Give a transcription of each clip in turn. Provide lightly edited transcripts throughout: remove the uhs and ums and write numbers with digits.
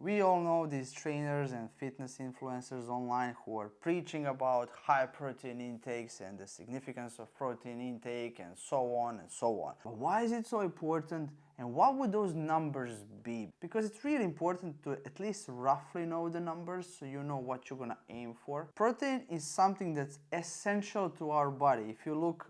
We all know these trainers and fitness influencers online who are preaching about high protein intakes and the significance of protein intake and so on and so on. But why is it so important, and what would those numbers be? Because it's really important to at least roughly know the numbers so you know what you're gonna aim for. Protein is something that's essential to our body. If you look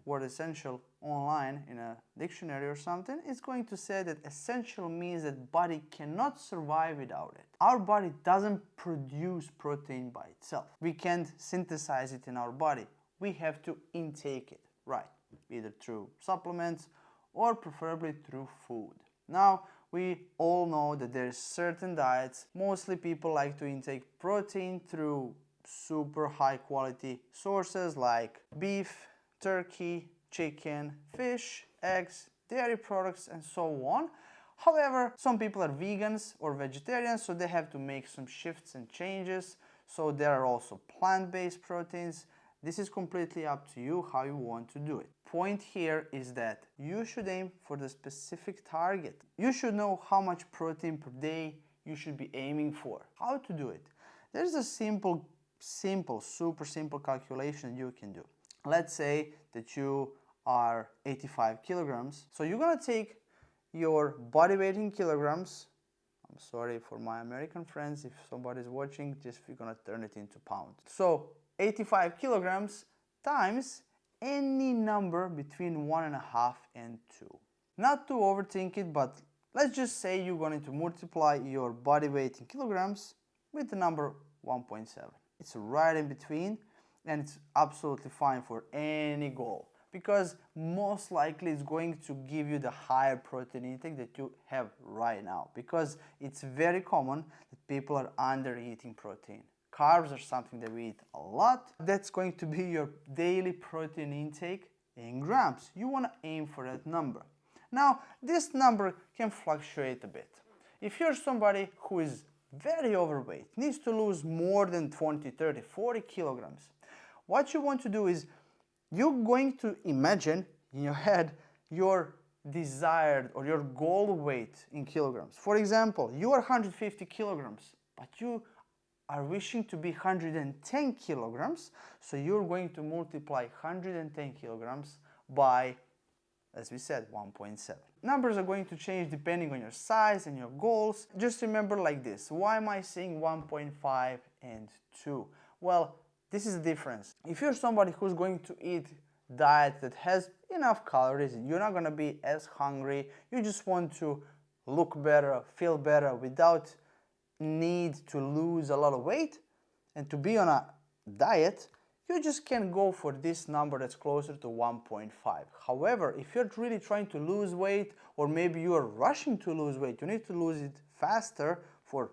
word essential online in a dictionary or something, it's going to say that essential means that body cannot survive without it. Our body doesn't produce protein by itself. We can't synthesize it in our body. We have to intake it, right? Either through supplements or preferably through food. Now, we all know that there's certain diets. Mostly people like to intake protein through super high quality sources like beef, turkey, chicken, fish, eggs, dairy products, and so on. However, some people are vegans or vegetarians, so they have to make some shifts and changes. So there are also plant-based proteins. This is completely up to you how you want to do it. Point here is that you should aim for the specific target. You should know how much protein per day you should be aiming for. How to do it? There's a super simple calculation you can do. Let's say that you are 85 kilograms. So you're gonna take your body weight in kilograms. I'm sorry for my American friends, if somebody's watching, just we're gonna turn it into pounds. So 85 kilograms times any number between 1.5 and 2. Not to overthink it, but let's just say you're going to multiply your body weight in kilograms with the number 1.7. It's right in between, and it's absolutely fine for any goal, because most likely it's going to give you the higher protein intake that you have right now, because it's very common that people are under eating protein. Carbs are something that we eat a lot. That's going to be your daily protein intake in grams. You want to aim for that number. Now, this number can fluctuate a bit. If you're somebody who is very overweight, needs to lose more than 20, 30, 40 kilograms, what you want to do is you're going to imagine in your head your desired or your goal weight in kilograms. For example, you are 150 kilograms, but you are wishing to be 110 kilograms, so you're going to multiply 110 kilograms by, as we said, 1.7. Numbers are going to change depending on your size and your goals. Just remember like this. Why am I saying 1.5 and 2? Well, this is the difference. If you're somebody who's going to eat diet that has enough calories, you're not going to be as hungry, you just want to look better, feel better without need to lose a lot of weight and to be on a diet, you just can go for this number that's closer to 1.5. However, if you're really trying to lose weight, or maybe you are rushing to lose weight, you need to lose it faster for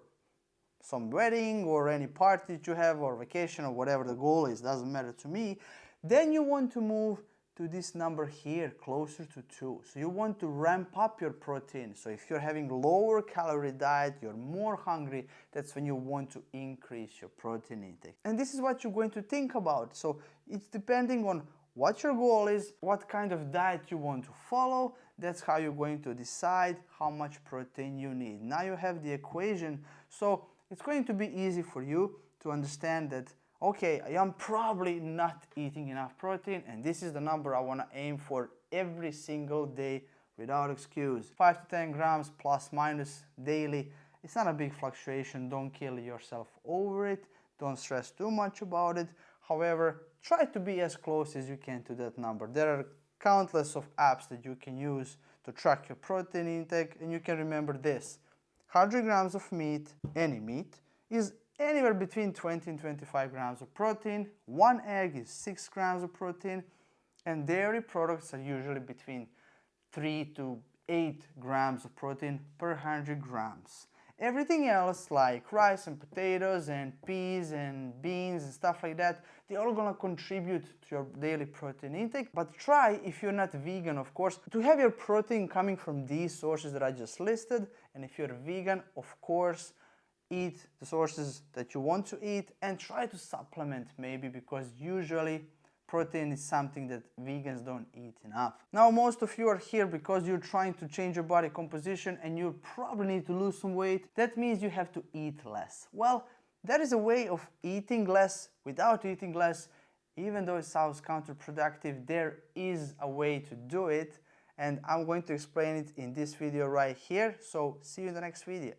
some wedding or any party that you have, or vacation, or whatever the goal is, doesn't matter to me, then you want to move to this number here, closer to 2. So you want to ramp up your protein. So if you're having lower calorie diet, you're more hungry, that's when you want to increase your protein intake. And this is what you're going to think about. So it's depending on what your goal is, what kind of diet you want to follow, that's how you're going to decide how much protein you need. Now you have the equation, so it's going to be easy for you to understand that, okay, I am probably not eating enough protein, and this is the number I want to aim for every single day without excuse. 5 to 10 grams plus minus daily. It's not a big fluctuation. Don't kill yourself over it. Don't stress too much about it. However, try to be as close as you can to that number. There are countless of apps that you can use to track your protein intake, and you can remember this. 100 grams of meat, any meat, is anywhere between 20 and 25 grams of protein. 1 egg is 6 grams of protein, and dairy products are usually between 3 to 8 grams of protein per 100 grams. Everything else, like rice and potatoes and peas and beans and stuff like that, they're all gonna contribute to your daily protein intake. But try, if you're not vegan, of course, to have your protein coming from these sources that I just listed. And if you're vegan, of course, eat the sources that you want to eat and try to supplement maybe, because usually protein is something that vegans don't eat enough. Now, most of you are here because you're trying to change your body composition and you probably need to lose some weight. That means you have to eat less. Well, there is a way of eating less without eating less. Even though it sounds counterproductive, there is a way to do it, and I'm going to explain it in this video right here. So see you in the next video.